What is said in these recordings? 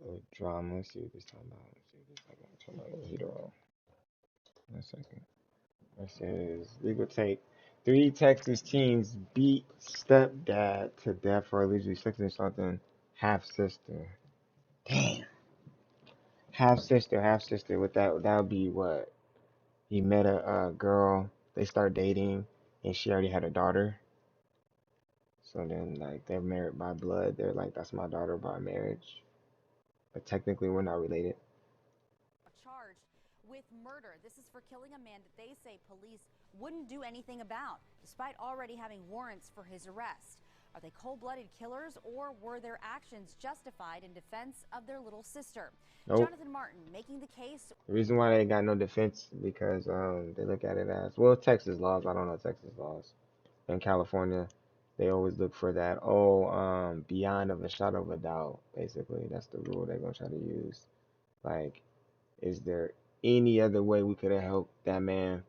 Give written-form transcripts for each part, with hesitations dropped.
Little drama. Let's see what this talking about. Let's see what this talking about. Turn my little heater on. 1 second. It says legal take. Three Texas teens beat stepdad to death for allegedly sexually assaulting half sister. Damn. Half sister, half sister. What that would be what? He met a girl. They start dating, and she already had a daughter. So then, like, they're married by blood. They're like, that's my daughter by marriage. But technically, we're not related. Charged with murder. This is for killing a man that they say police wouldn't do anything about, despite already having warrants for his arrest. Are they cold-blooded killers, or were their actions justified in defense of their little sister? Nope. Jonathan Martin making the case. The reason why they got no defense because they look at it as well Texas laws. I don't know Texas laws. In California, they always look for that beyond of a shadow of a doubt. Basically, that's the rule they're gonna try to use. Like, is there any other way we could have helped that man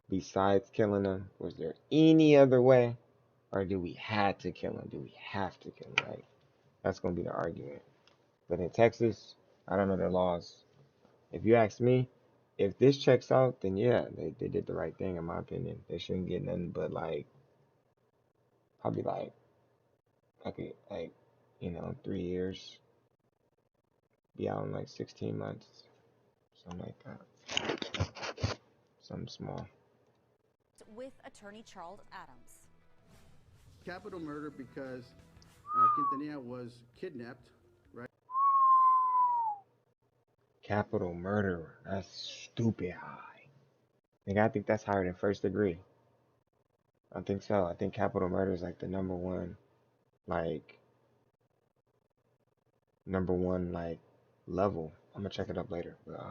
besides killing him? Was there any other way, or do we had to kill him? Do we have to kill him? Like, that's gonna be the argument. But in Texas, I don't know their laws. If you ask me, if this checks out, then yeah, they did the right thing in my opinion. They shouldn't get nothing but like probably like 3 years, be out in like 16 months, something like that, something small. With attorney Charles Adams. Capital murder because Quintanilla was kidnapped, right? Capital murder, that's stupid high. I think that's higher than first degree. I think so. I think capital murder is like the like number one like level. I'm gonna check it up later. But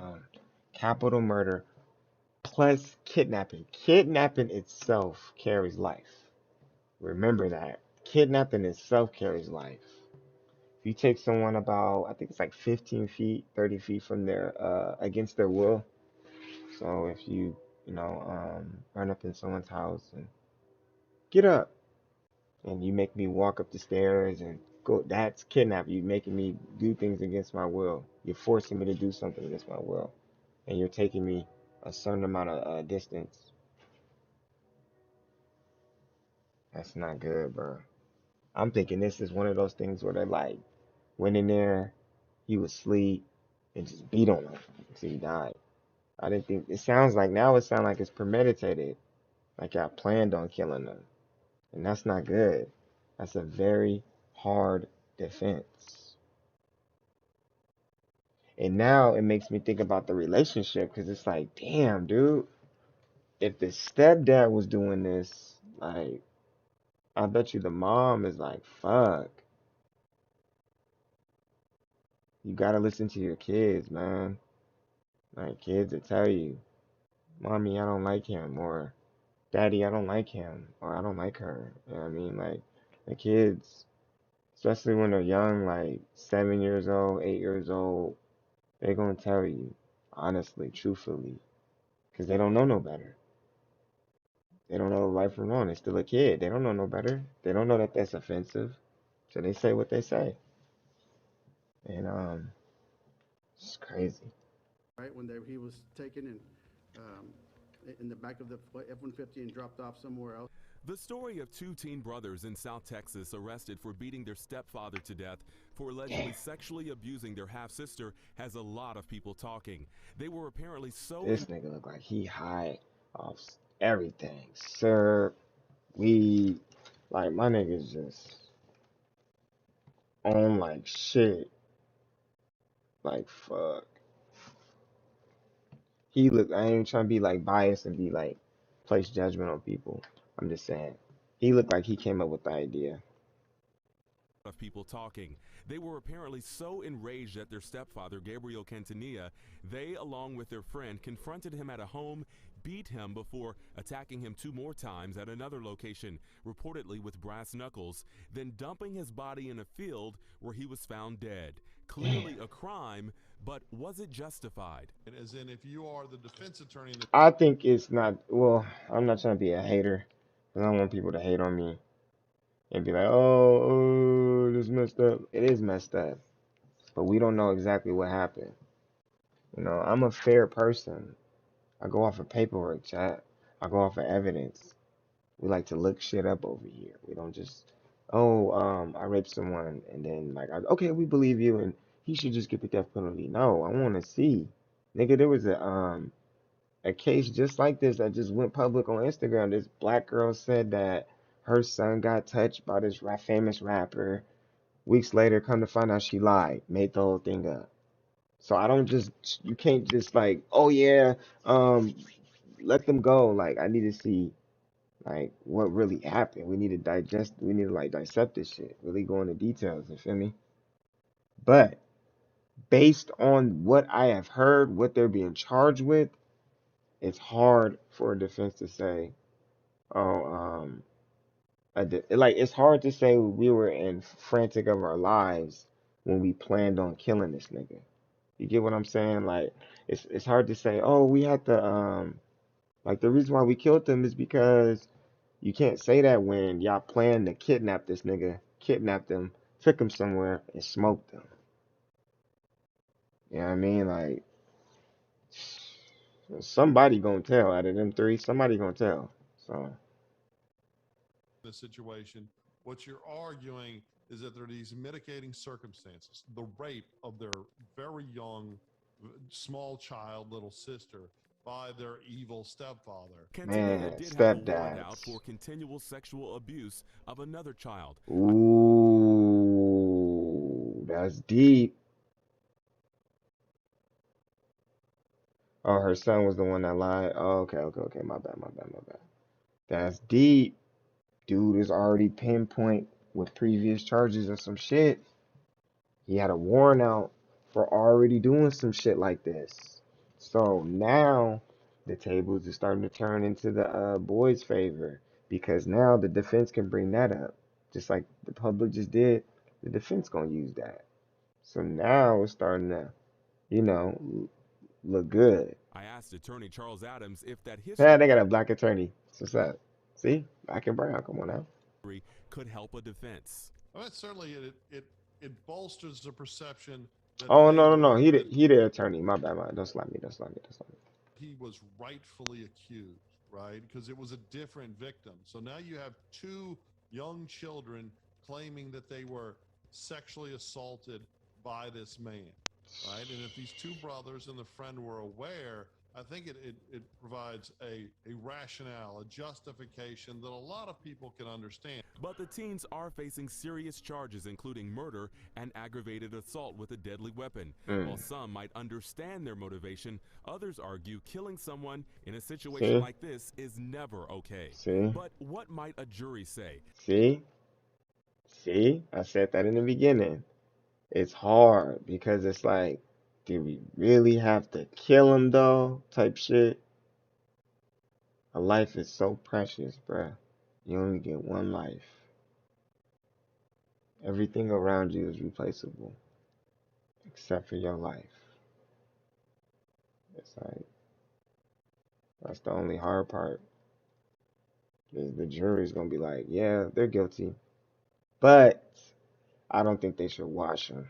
capital murder plus kidnapping. Kidnapping itself carries life. Remember that. Kidnapping itself carries life. If you take someone about, I think it's like 15 feet, 30 feet from their, against their will. So if run up in someone's house and get up, and you make me walk up the stairs and go, that's kidnapping. You making me do things against my will. You're forcing me to do something against my will. And you're taking me a certain amount of distance. That's not good, bro. I'm thinking this is one of those things where they like went in there, he was asleep, and just beat on him until he died. I didn't think it sounds like now it sounds like it's premeditated, like I planned on killing him, and that's not good. That's a very hard defense. And now it makes me think about the relationship because it's like, damn, dude, if the stepdad was doing this, like, I bet you the mom is like, fuck, you gotta listen to your kids, man. Like, kids will tell you, mommy, I don't like him, or daddy, I don't like him, or I don't like her. You know what I mean? Like, the kids, especially when they're young, like 7 years old, 8 years old, they're gonna tell you, honestly, truthfully, because they don't know no better. They don't know right from wrong. They're still a kid. They don't know no better. They don't know that that's offensive. So they say what they say. And it's crazy. Right when he was taken um, in the back of the F-150 and dropped off somewhere else. The story of two teen brothers in South Texas arrested for beating their stepfather to death for allegedly sexually abusing their half-sister has a lot of people talking. They were apparently so... This nigga look like he high off everything. Sir, weed. Like, my nigga's just on like shit. Like, fuck. He look, I ain't trying to be like biased and be like, place judgment on people. I'm just saying. He looked like he came up with the idea. Of people talking. They were apparently so enraged at their stepfather, Gabriel Quintanilla, they, along with their friend, confronted him at a home, beat him before attacking him 2 more times at another location, reportedly with brass knuckles, then dumping his body in a field where he was found dead. Clearly a crime, but was it justified? As in, if you are the defense attorney, I think it's not, well, I'm not trying to be a hater. I don't want people to hate on me and be like, oh, this messed up. It is messed up. but we don't know exactly what happened. You know, I'm a fair person. I go off of paperwork, chat. I go off of evidence. We like to look shit up over here. We don't just, oh, I raped someone, and then like, okay, we believe you, and he should just get the death penalty. No, I want to see, nigga. There was a case just like this that just went public on Instagram. This black girl said that her son got touched by this famous rapper. Weeks later, come to find out she lied, made the whole thing up. So I don't just, you can't just like, oh yeah, um, let them go. Like I need to see like what really happened. We need to digest. We need to like dissect this shit. Really go into details. You feel me? But based on what I have heard, what they're being charged with, it's hard for a defense to say, oh, like it's hard to say we were in frantic of our lives when we planned on killing this nigga. You get what I'm saying? Like it's hard to say, oh, we had to like the reason why we killed them is because you can't say that when y'all planned to kidnap this nigga, kidnapped him, took him somewhere and smoked him. You know what I mean? Like somebody gonna tell out of them three, somebody gonna tell. So The situation, what you're arguing is that there are these mitigating circumstances. The rape of their very young, small child, little sister by their evil stepfather. Quintanilla man, did have a warrant out stepdads. for continual sexual abuse of another child. Ooh, that's deep. Oh, her son was the one that lied. Oh, okay, okay, okay. My bad, my bad, my bad. That's deep. Dude is already pinpoint with previous charges of some shit. He had a warrant out for already doing some shit like this. So now the tables are starting to turn into the boys' favor because now the defense can bring that up. Just like the public just did, the defense gonna use that. So now it's starting to, you know, look good. I asked attorney Charles Adams if that Yeah, they got a black attorney. What's that? See? Black and brown. Come on now. history could help a defense. Well, certainly it bolsters the perception that Oh they no no no. were that He the attorney. My bad, my bad. Don't slap me. Don't slap me. Don't slap me. he was rightfully accused, right? Because it was a different victim. So now you have two young children claiming that they were sexually assaulted by this man, right? And if these two brothers and the friend were aware, I think it provides a rationale, a justification that a lot of people can understand. But the teens are facing serious charges, including murder and aggravated assault with a deadly weapon. While Mm. some might understand their motivation, others argue killing someone in a situation See? like this is never okay. See? But what might a jury say? See? See? I said that in the beginning. It's hard because it's like, do we really have to kill him though? Type shit. A life is so precious, bruh. You only get one life. Everything around you is replaceable except for your life. It's like, that's the only hard part. Is the jury's gonna be like, yeah, they're guilty. But I don't think they should wash him.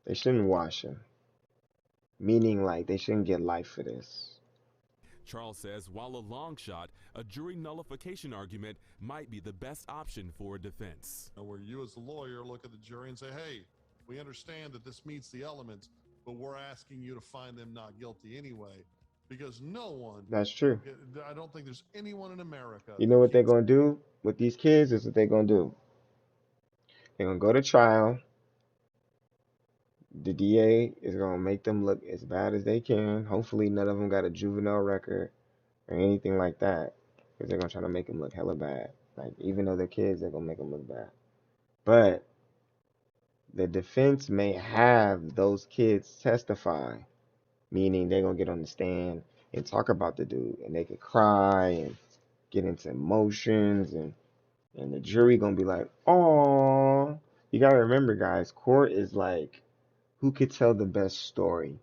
They shouldn't wash him. Meaning, like, they shouldn't get life for this. Charles says while a long shot, a jury nullification argument might be the best option for a defense. Where you as a lawyer look at the jury and say, hey, we understand that this meets the elements, but we're asking you to find them not guilty anyway. Because no one, That's true. I don't think there's anyone in America You know that what they're can't. gonna do with these kids? Is what they're gonna do. They're gonna go to trial. The DA is gonna make them look as bad as they can. Hopefully, none of them got a juvenile record or anything like that, because they're gonna try to make them look hella bad. Like, even though they're kids, they're gonna make them look bad. But the defense may have those kids testify, meaning they're gonna get on the stand and talk about the dude, and they could cry and get into emotions, and the jury gonna be like, "Oh." You gotta remember, guys, court is like, who could tell the best story?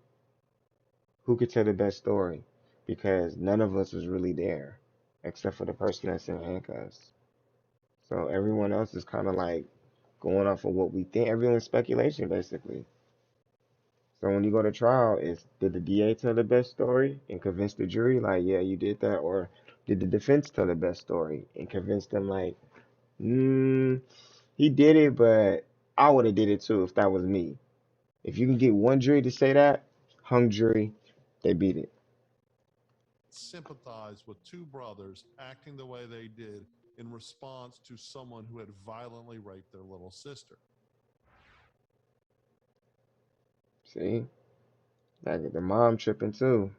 Who could tell the best story? Because none of us was really there, except for the person that's in handcuffs. So everyone else is kind of like going off of what we think. Everyone's speculation, basically. So when you go to trial, is did the DA tell the best story and convince the jury like, yeah, you did that, or did the defense tell the best story and convince them like, mm, he did it, but I would have did it too if that was me. If you can get one jury to say that, hung jury, they beat it. Sympathize with two brothers acting the way they did in response to someone who had violently raped their little sister. See, like the mom tripping too.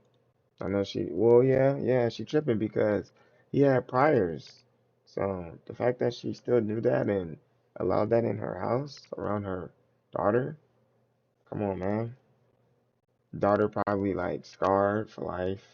I know she. Well, yeah, yeah, she tripping because he had priors. So the fact that she still knew that and allowed that in her house around her daughter, come on, man. Daughter probably like scarred for life.